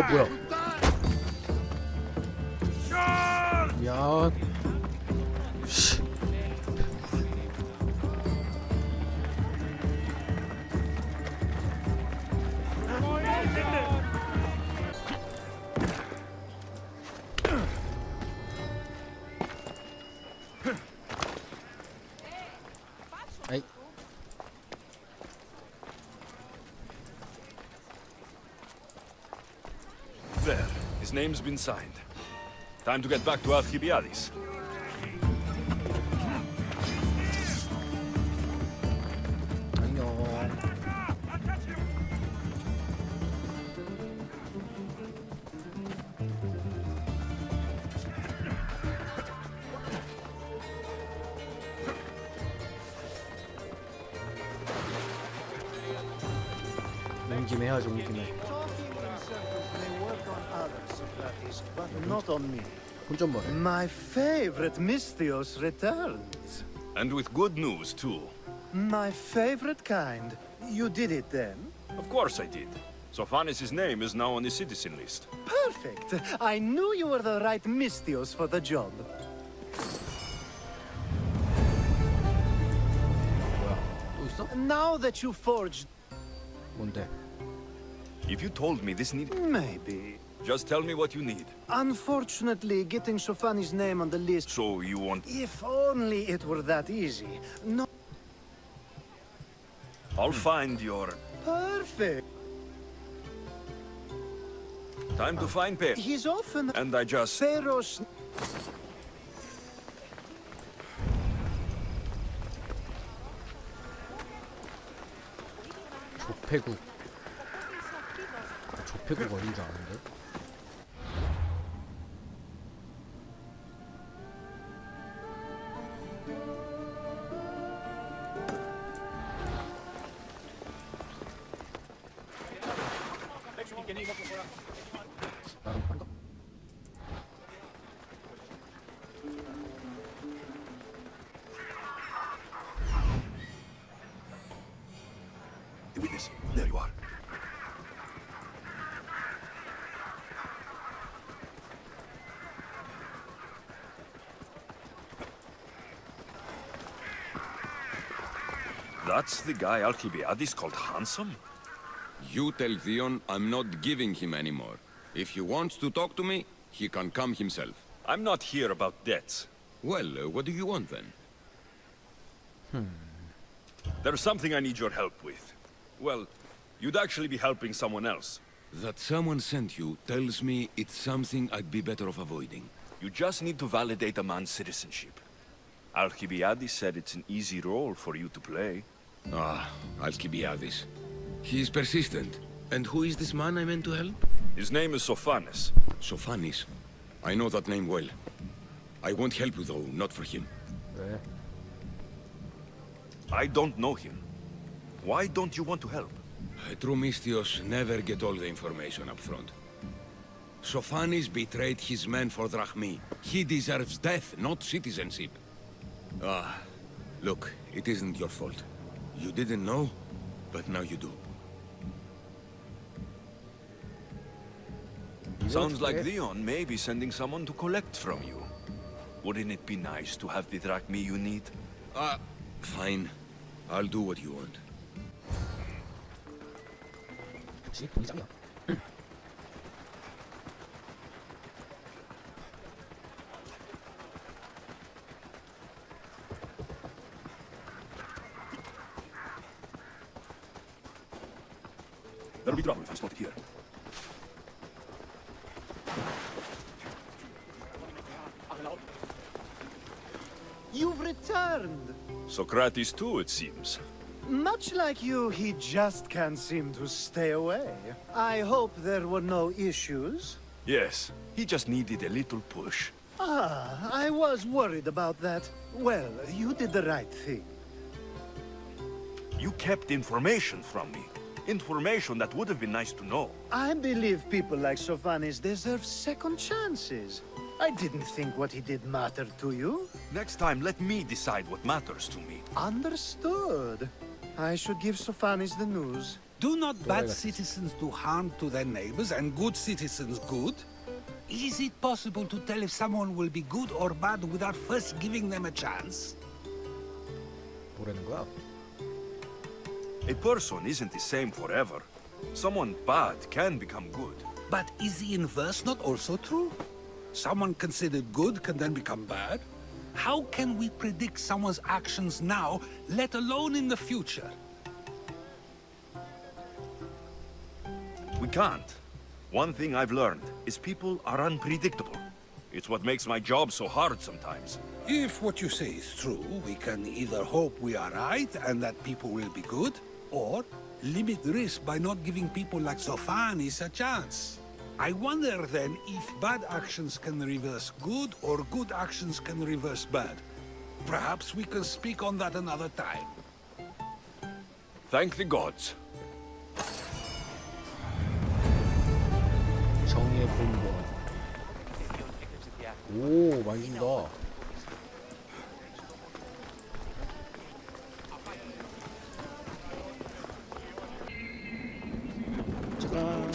뭐야? 미안. 씨. 아이. There. His name's been signed. Time to get back to Alcibiades. 안녕. 온 김에 해야지, 온 김에. But not on me. 혼잣말해. My favorite Mystios returns. And with good news, too. My favorite kind. You did it then? Of course I did. Sophanis' name is now on the citizen list. Perfect. I knew you were the right Mystios for the job. 뭐야? 또 있어? Now that you forged... 뭔데? If you told me this need... Maybe. Just tell me what you need. Unfortunately, getting Sophanis' name on the list... So you want... If only it were that easy. No... I'll find your... Perfect. Time to find Pe. He's often... And I just... Pharaoh's... 조폐국. 조폐국 어딘 줄 아는데? 나름 빠른가? The witness. There you are. That's the guy Alcibiades called handsome? You tell Theon I'm not giving him anymore. If he wants to talk to me, he can come himself. I'm not here about debts. Well, what do you want then? There's something I need your help with. Well, you'd actually be helping someone else. That someone sent you tells me it's something I'd be better off avoiding. You just need to validate a man's citizenship. Alcibiades said it's an easy role for you to play. Ah, Alcibiades. He's persistent. And who is this man I meant to help? His name is Sophanis. Sophanis. I know that name well. I want help though, not for him. 왜? I don't know him. Why don't you want to help? True Mystios never get all the information up front. Sophanis betrayed his men for Drachmi. He deserves death, not citizenship. Ah, look, it isn't your fault. You didn't know, but now you do. Sounds like Leon may be sending someone to collect from you. Wouldn't it be nice to have the drachmi you need? Fine. I'll do what you want. 역시 돈이 짱이야. There'll be trouble if I spot it here. You've returned! Socrates too, it seems. Much like you, he just can't seem to stay away. I hope there were no issues. Yes, he just needed a little push. Ah, I was worried about that. Well, you did the right thing. You kept information from me. Information that would have been nice to know. I believe people like Sophanis deserve second chances. I didn't think what he did mattered to you. Next time, let me decide what matters to me. Understood. I should give Sophanis the news. Do not bad citizens do harm to their neighbors and good citizens good? Is it possible to tell if someone will be good or bad without first giving them a chance? 뭐라는 거야? A person isn't the same forever. Someone bad can become good. But is the inverse not also true? Someone considered good can then become bad? How can we predict someone's actions now, let alone in the future? We can't. One thing I've learned is people are unpredictable. It's what makes my job so hard sometimes. If what you say is true, we can either hope we are right and that people will be good, or limit risk by not giving people like Sophanis a chance. I wonder then if bad actions can reverse good or good actions can reverse bad. Perhaps we can speak on that another time. Thank the gods. 정의의 본본. 오, 많이 준다. 짜잔.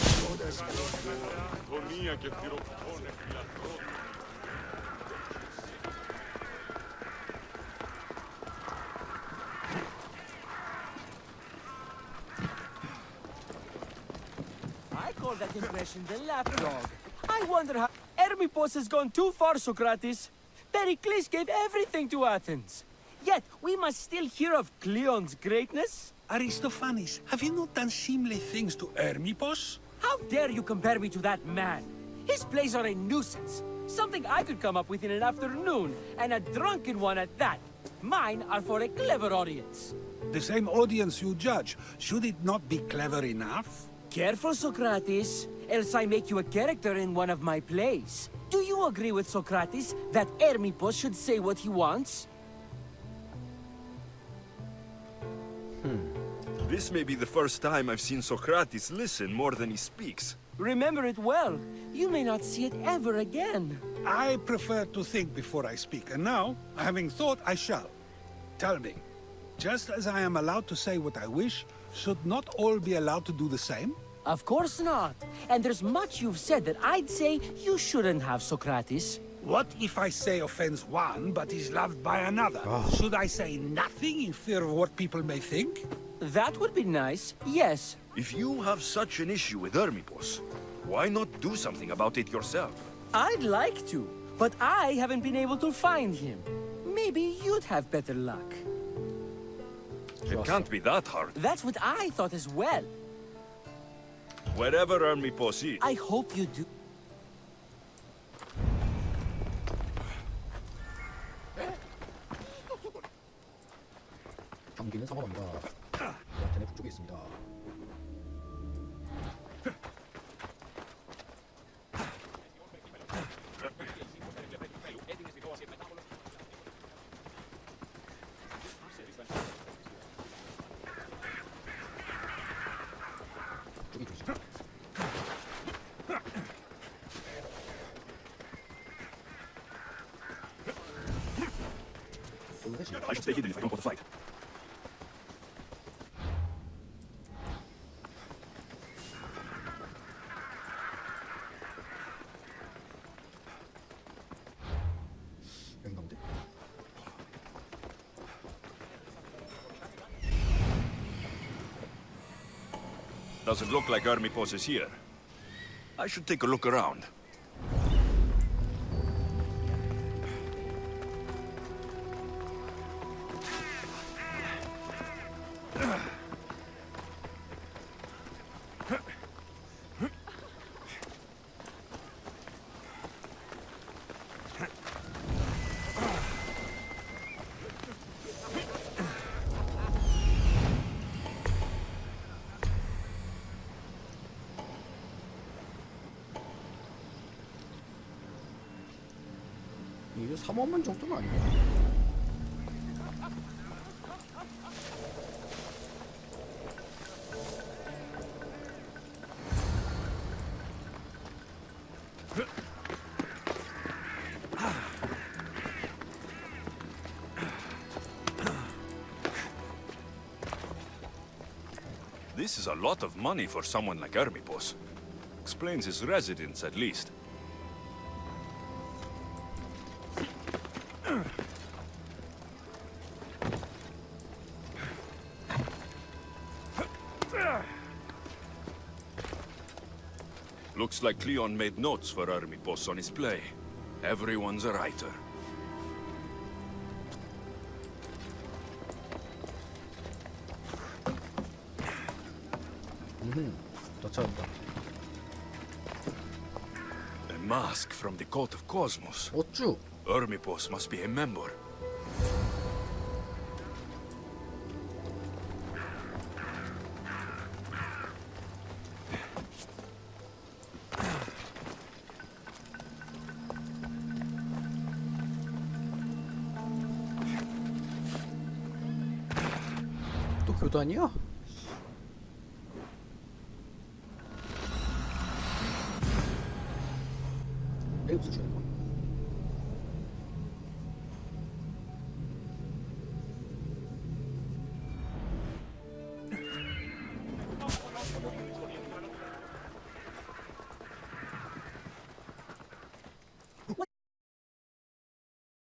I call that impression the lapdog. I wonder how Hermippos has gone too far, Socrates. Pericles gave everything to Athens. Yet we must still hear of Cleon's greatness. Aristophanes, have you not done seemly things to Hermippos? How dare you compare me to that man? His plays are a nuisance. Something I could come up with in an afternoon, and a drunken one at that. Mine are for a clever audience. The same audience you judge, should it not be clever enough? Careful, Socrates, else I make you a character in one of my plays. Do you agree with Socrates that Hermippos should say what he wants? This may be the first time I've seen Socrates listen more than he speaks. Remember it well. You may not see it ever again. I prefer to think before I speak, and now, having thought, I shall. Tell me, just as I am allowed to say what I wish, should not all be allowed to do the same? Of course not. And there's much you've said that I'd say you shouldn't have, Socrates. What if I say offends one, but is loved by another? Should I say nothing in fear of what people may think? That would be nice, yes. If you have such an issue with Hermippos, why not do something about it yourself? I'd like to, but I haven't been able to find him. Maybe you'd have better luck. It can't be that hard. That's what I thought as well. Wherever Hermippos is. I hope you do. 경기는 성공합니다. 아테네 북쪽에 있습니다. 북쪽이 조심. I should stay hidden if I don't want to fight. 여기 가면 돼? Doesn't look like Hermippos is here. I should take a look around. 이게 3원만 정도는 아니야. This is a lot of money for someone like Hermipos. Explains his residence, at least. Looks like Cleon made notes for Hermipos on his play. Everyone's a writer. 더 찾았다. A mask from the cult of Cosmos. 어쭈? Hermipos must be a member. 또 교단이야? 레이브스 주는 거.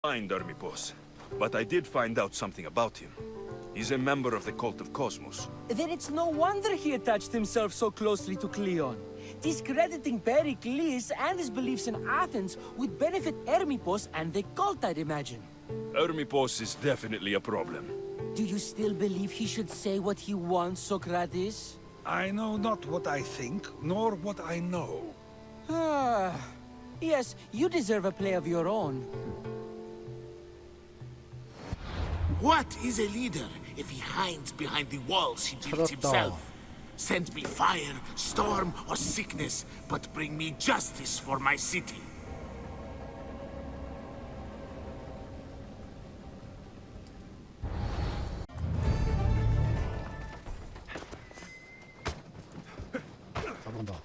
Find Hermipos, but I did find out something about him. He's a member of the cult of Cosmos. Then it's no wonder he attached himself so closely to Cleon. Discrediting Pericles and his beliefs in Athens would benefit Hermipos and the cult, I'd imagine. Hermipos is definitely a problem. Do you still believe he should say what he wants, Socrates? I know not what I think, nor what I know. Ah, yes, you deserve a play of your own. What is a leader if he hides behind the walls he built himself? Send me fire, storm, or sickness, but bring me justice for my city. 잡아간다.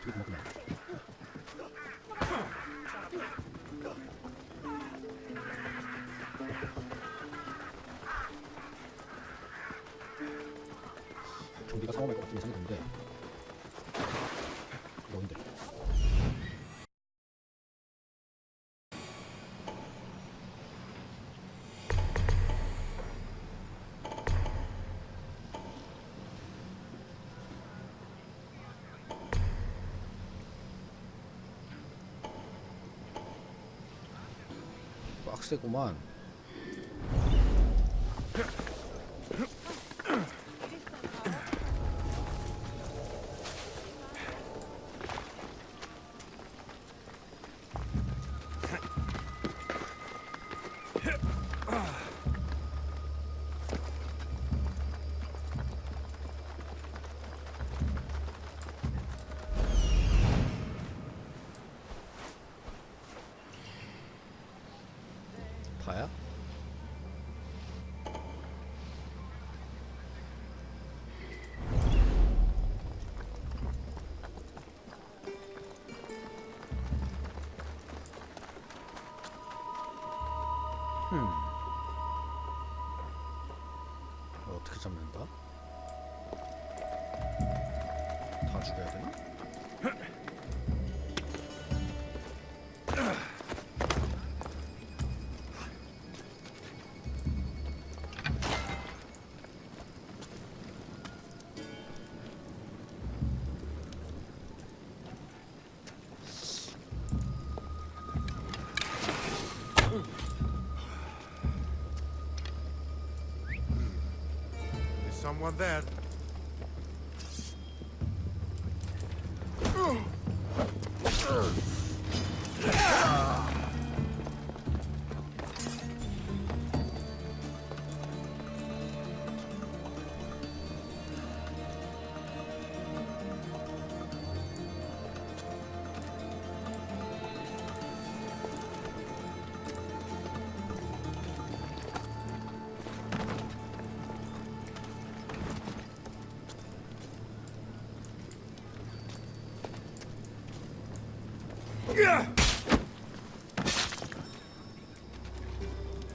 되게 고맙구나. 좀비가 상황할 것 같은 예상이 드는데 뭔데? 빡세구만. 다야? 어떻게 잡는다? 다 죽여야 되나? Someone there.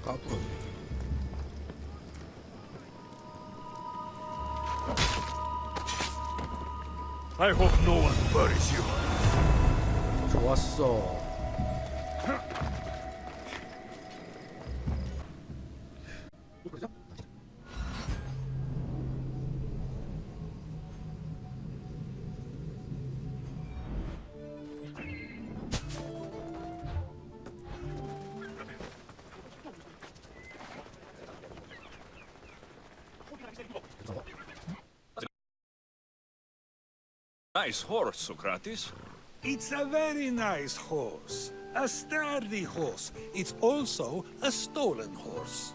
까불어. I hope no one buries you. 좋았어. 또 그러죠? Nice horse, Socrates. It's a very nice horse. A sturdy horse. It's also a stolen horse.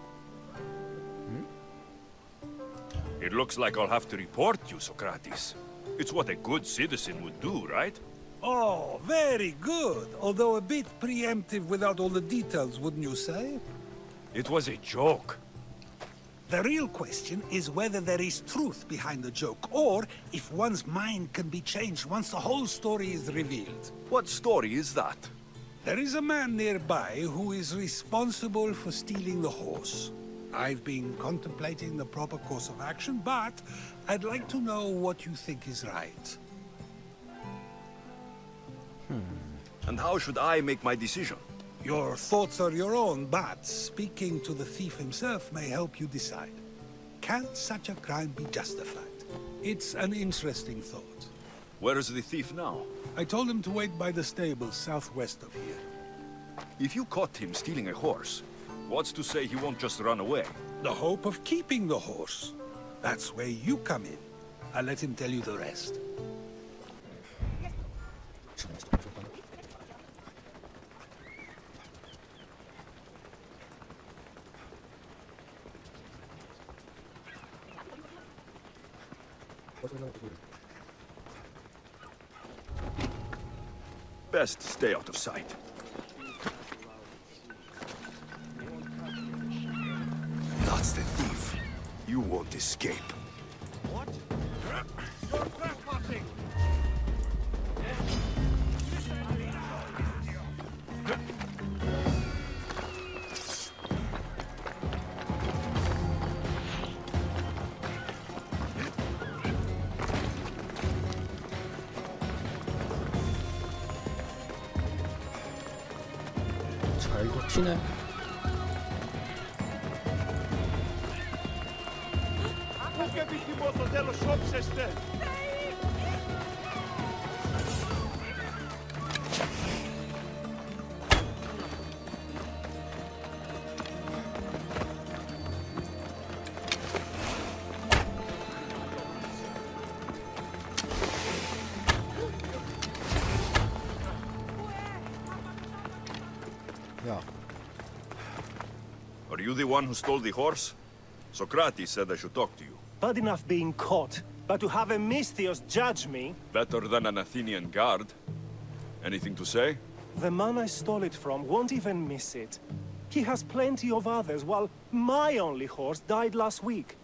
It looks like I'll have to report you, Socrates. It's what a good citizen would do, right? Oh, very good. Although a bit preemptive without all the details, wouldn't you say? It was a joke. The real question is whether there is truth behind the joke, or if one's mind can be changed once the whole story is revealed. What story is that? There is a man nearby who is responsible for stealing the horse. I've been contemplating the proper course of action, but I'd like to know what you think is right. And how should I make my decision? Your thoughts are your own, but speaking to the thief himself may help you decide. Can such a crime be justified? It's an interesting thought. Where is the thief now? I told him to wait by the stable southwest of here. If you caught him stealing a horse, what's to say he won't just run away? The hope of keeping the horse. That's where you come in. I'll let him tell you the rest. Best stay out of sight. That's the thief. You won't escape. What? You're trespassing! 잘도 튀네. Πού και επιθυμώ στο τέλος όψεστε! 야, Are you the one who stole the horse? Socrates said I should talk to you. Bad enough being caught, but to have a Misthios judge me? Better than an Athenian guard. Anything to say? The man I stole it from won't even miss it. He has plenty of others, while my only horse died last week.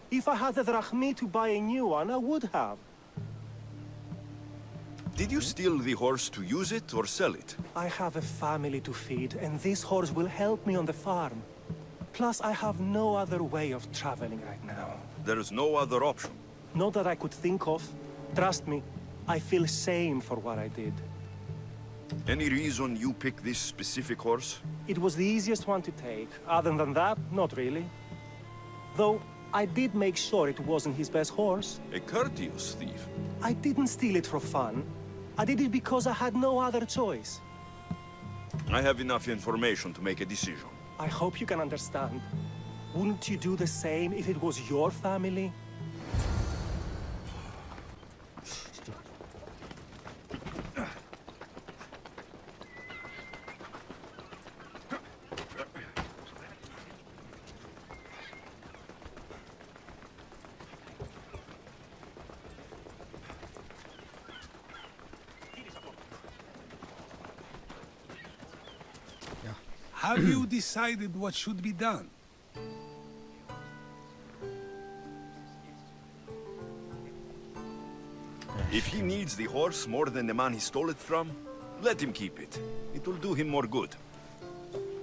If I had the drachmi to buy a new one, I would have. Did you steal the horse to use it or sell it? I have a family to feed, and this horse will help me on the farm. Plus, I have no other way of traveling right now. There is no other option. Not that I could think of. Trust me, I feel shame for what I did. Any reason you picked this specific horse? It was the easiest one to take. Other than that, not really. Though, I did make sure it wasn't his best horse. A courteous thief. I didn't steal it for fun. I did it because I had no other choice. I have enough information to make a decision. I hope you can understand. Wouldn't you do the same if it was your family? Have you decided what should be done? If he needs the horse more than the man he stole it from, Let him keep it. It will do him more good.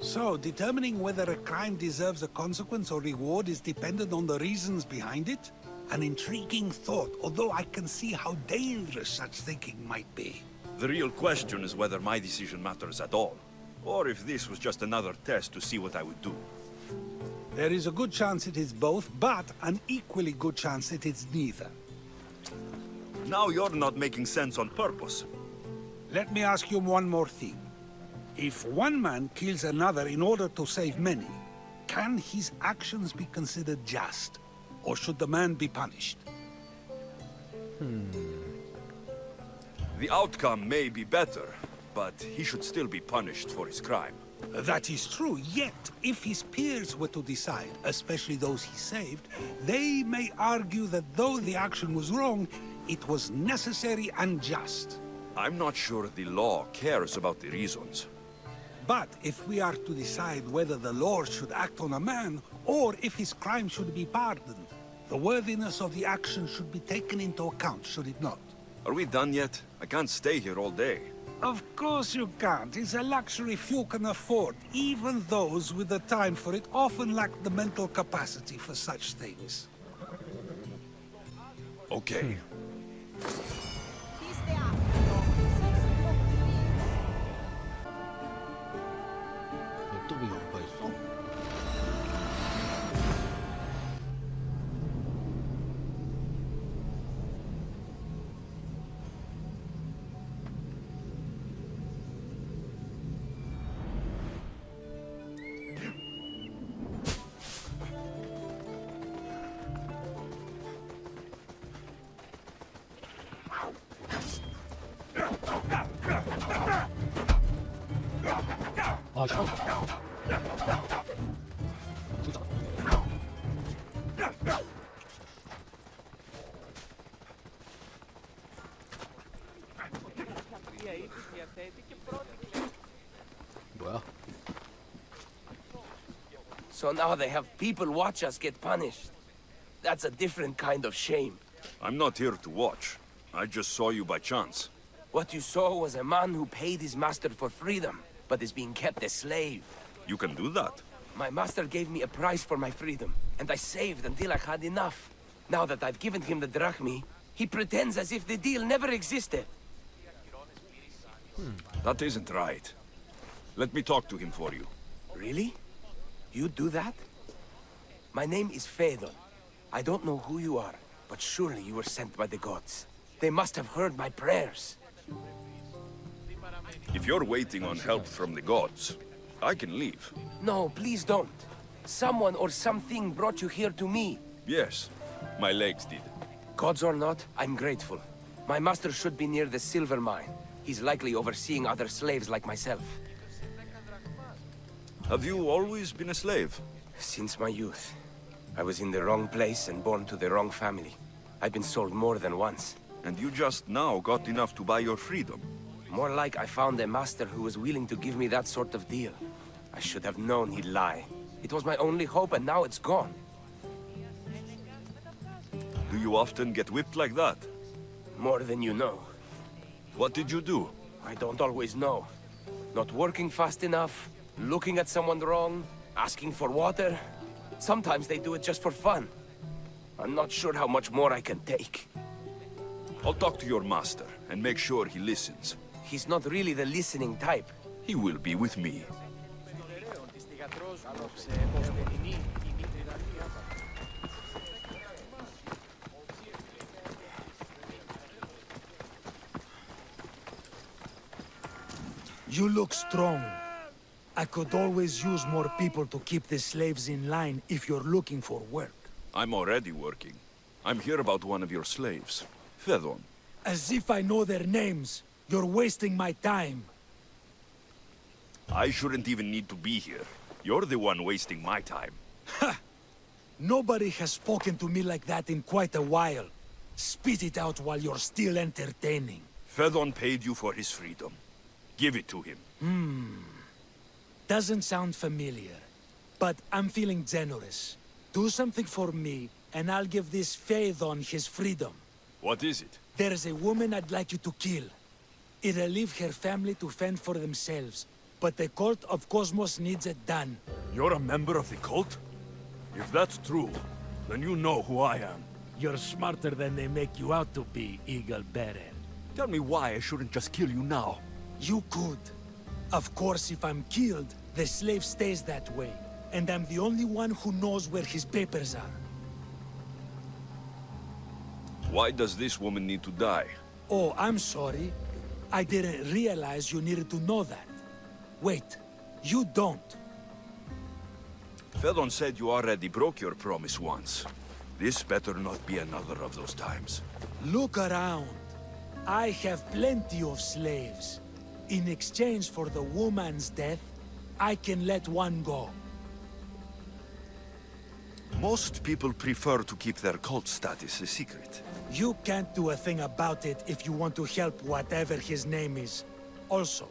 So, determining whether a crime deserves a consequence or reward is dependent on the reasons behind it? An intriguing thought, although I can see how dangerous such thinking might be. The real question is whether my decision matters at all, or if this was just another test to see what I would do. There is a good chance it is both, but an equally good chance it is neither. Now you're not making sense on purpose. Let me ask you one more thing. If one man kills another in order to save many, can his actions be considered just? Or should the man be punished? The outcome may be better, but he should still be punished for his crime. That is true, yet if his peers were to decide, especially those he saved, they may argue that though the action was wrong, it was necessary and just. I'm not sure the law cares about the reasons. But if we are to decide whether the law should act on a man, or if his crime should be pardoned, the worthiness of the action should be taken into account, should it not? Are we done yet? I can't stay here all day. Of course you can't. It's a luxury few can afford. Even those with the time for it often lack the mental capacity for such things. Okay. 또 왜 여기가 있어? 아, 형. 진짜. 뭐야? So now they have people watch us get punished. That's a different kind of shame. I'm not here to watch. I just saw you by chance. What you saw was a man who paid his master for freedom, but is being kept a slave. You can do that. My master gave me a price for my freedom, and I saved until I had enough. Now that I've given him the drachmi, he pretends as if the deal never existed. That isn't right. Let me talk to him for you. Really? You do that? My name is Phaedon. I don't know who you are, but surely you were sent by the gods. They must have heard my prayers. If you're waiting on help from the gods, I can leave. No, please don't. Someone or something brought you here to me. Yes, my legs did. Gods or not, I'm grateful. My master should be near the silver mine. He's likely overseeing other slaves like myself. Have you always been a slave? Since my youth. I was in the wrong place and born to the wrong family. I've been sold more than once. And you just now got enough to buy your freedom. More like I found a master who was willing to give me that sort of deal. I should have known he'd lie. It was my only hope, and now it's gone. Do you often get whipped like that? More than you know. What did you do? I don't always know. Not working fast enough, looking at someone wrong, asking for water. Sometimes they do it just for fun. I'm not sure how much more I can take. I'll talk to your master and make sure he listens. He's not really the listening type. He will be with me. You look strong. I could always use more people to keep the slaves in line if you're looking for work. I'm already working. I'm here about one of your slaves, Phaedon. As if I know their names. You're wasting my time. I shouldn't even need to be here. You're the one wasting my time. Nobody has spoken to me like that in quite a while. Spit it out while you're still entertaining. Phaedon paid you for his freedom. Give it to him. Doesn't sound familiar. But I'm feeling generous. Do something for me, and I'll give this Phaedon his freedom. What is it? There's a woman I'd like you to kill. It'll leave her family to fend for themselves. But the cult of Cosmos needs it done. You're a member of the cult? If that's true, then you know who I am. You're smarter than they make you out to be, Eagle Bearer. Tell me why I shouldn't just kill you now. You could. Of course, if I'm killed, the slave stays that way. And I'm the only one who knows where his papers are. Why does this woman need to die? Oh, I'm sorry. I didn't realize you needed to know that. Wait, you don't. Fedon said you already broke your promise once. This better not be another of those times. Look around. I have plenty of slaves. In exchange for the woman's death, I can let one go. Most people prefer to keep their cult status a secret. You can't do a thing about it if you want to help whatever his name is. Also,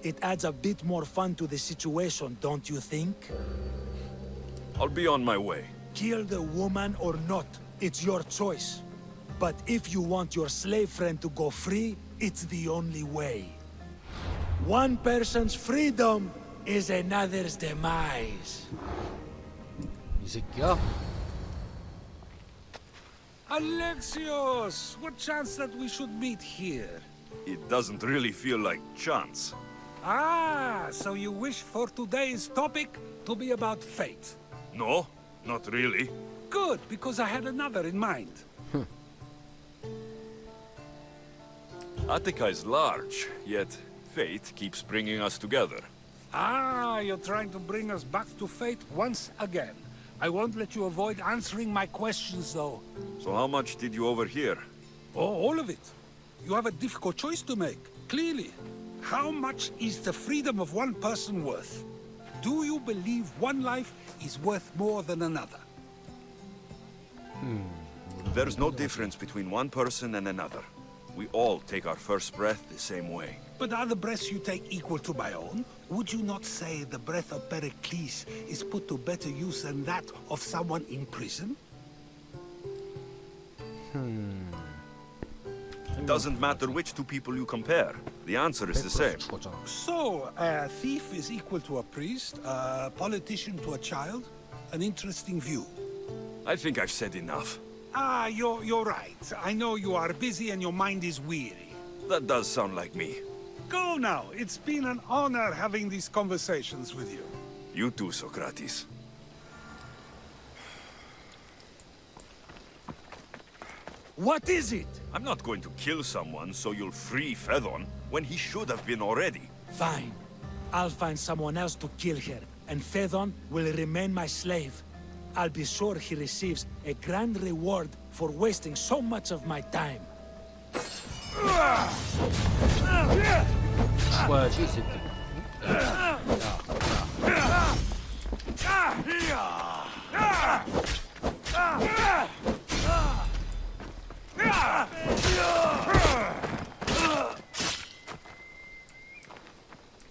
it adds a bit more fun to the situation, don't you think? I'll be on my way. Kill the woman or not, it's your choice. But if you want your slave friend to go free, it's the only way. One person's freedom is another's demise. 이 새끼야? Alexios, what chance that we should meet here? It doesn't really feel like chance. Ah, so you wish for today's topic to be about fate. No, not really. Good, because I had another in mind. Attica is large, yet fate keeps bringing us together. Ah, you're trying to bring us back to fate once again. I won't let you avoid answering my questions, though. So how much did you overhear? Oh, all of it. You have a difficult choice to make, clearly. How much is the freedom of one person worth? Do you believe one life is worth more than another? There's no difference between one person and another. We all take our first breath the same way. But are the breaths you take equal to my own? Would you not say the breath of Pericles is put to better use than that of someone in prison? It doesn't matter which two people you compare. The answer is the same. 죽었잖아. So, a thief is equal to a priest, a politician to a child? An interesting view. I think I've said enough. Ah, you're right. I know you are busy and your mind is weary. That does sound like me. Go now. It's been an honor having these conversations with you. You too, Socrates. What is it? I'm not going to kill someone so you'll free Fedon when he should have been already. Fine. I'll find someone else to kill her, and Fedon will remain my slave. I'll be sure he receives a grand reward for wasting so much of my time. 죽어야지 이 새끼.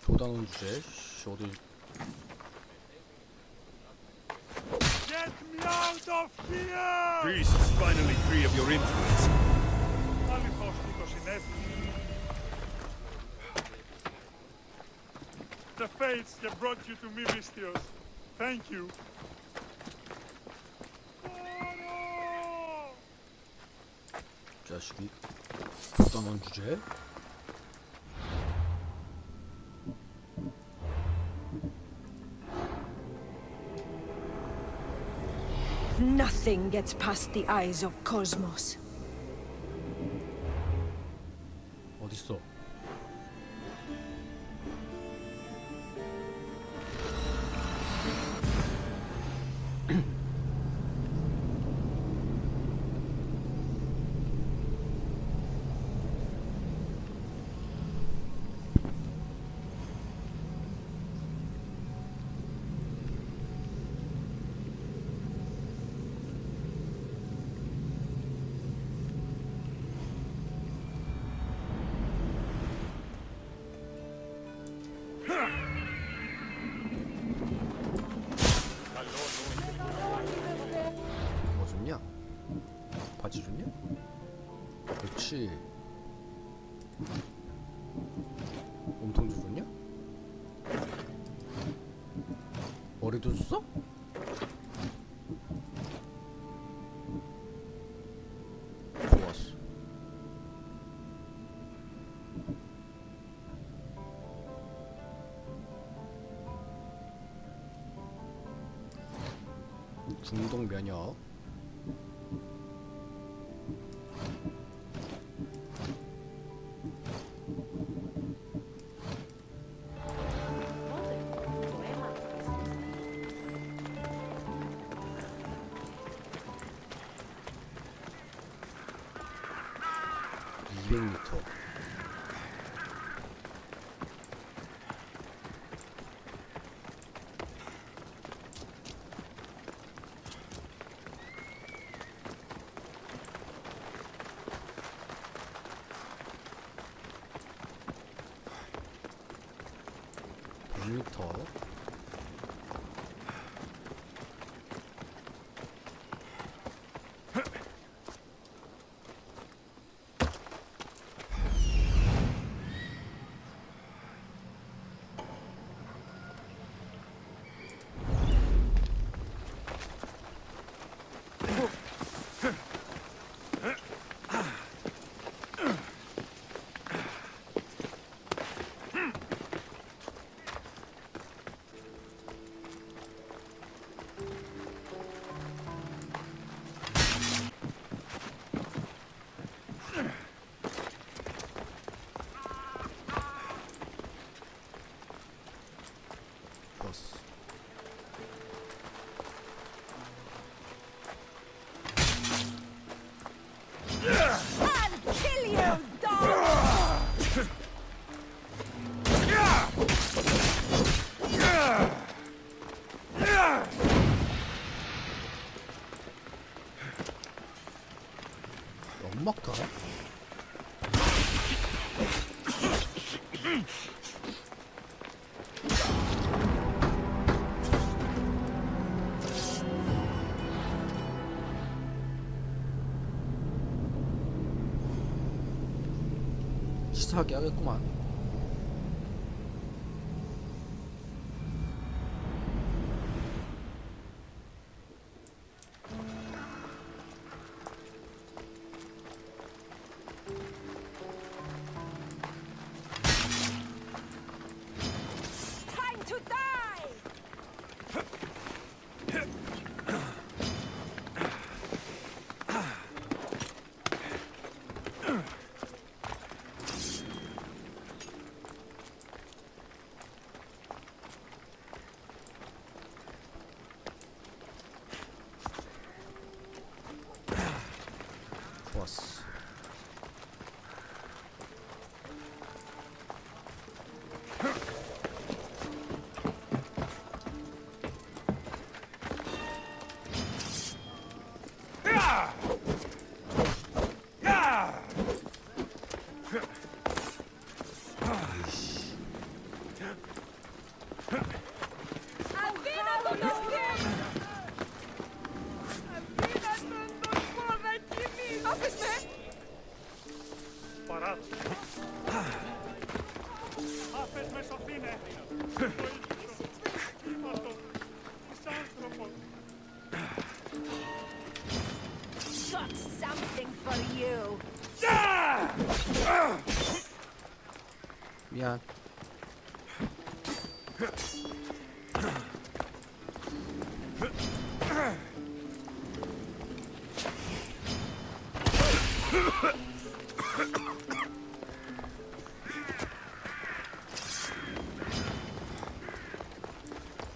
교단원 주제. 씨, 어디? Get me out of here! Greece is finally free of your influence. The fates have brought you to me, Mistios. Thank you. 자식이. 교단원 주제. Nothing gets past the eyes of Cosmos. 어딨어? 뭐 줬냐? 바지 줬냐? 그렇지. 몸통 주었냐? 머리도 줬어? 좋았어. 중동 면역. (200m) (100m) 플러스. I'll kill you, dog! 연막가? 시사하게 하겠구만. Time to die! 좋았어. Got something for you. 미안.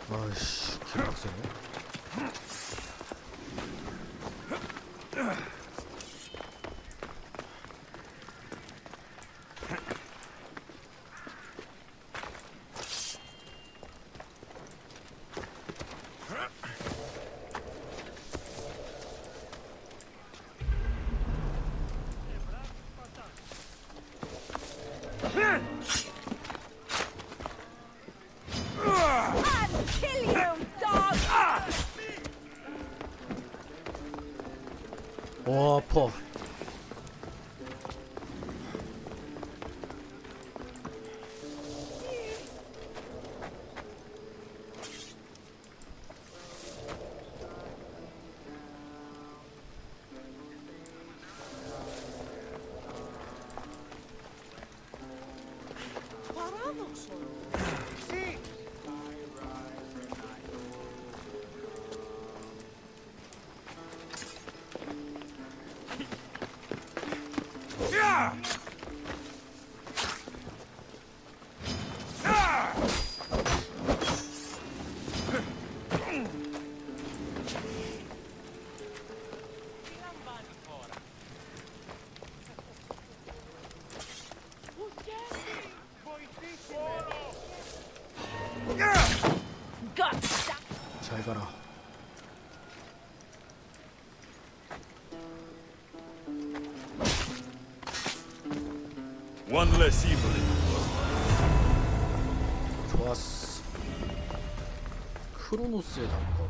아이씨, 개빡세네. I'll kill you, dog! 와, 아파. 잘 가라. One less evil in the world. 좋았어. 크로노스의 단거.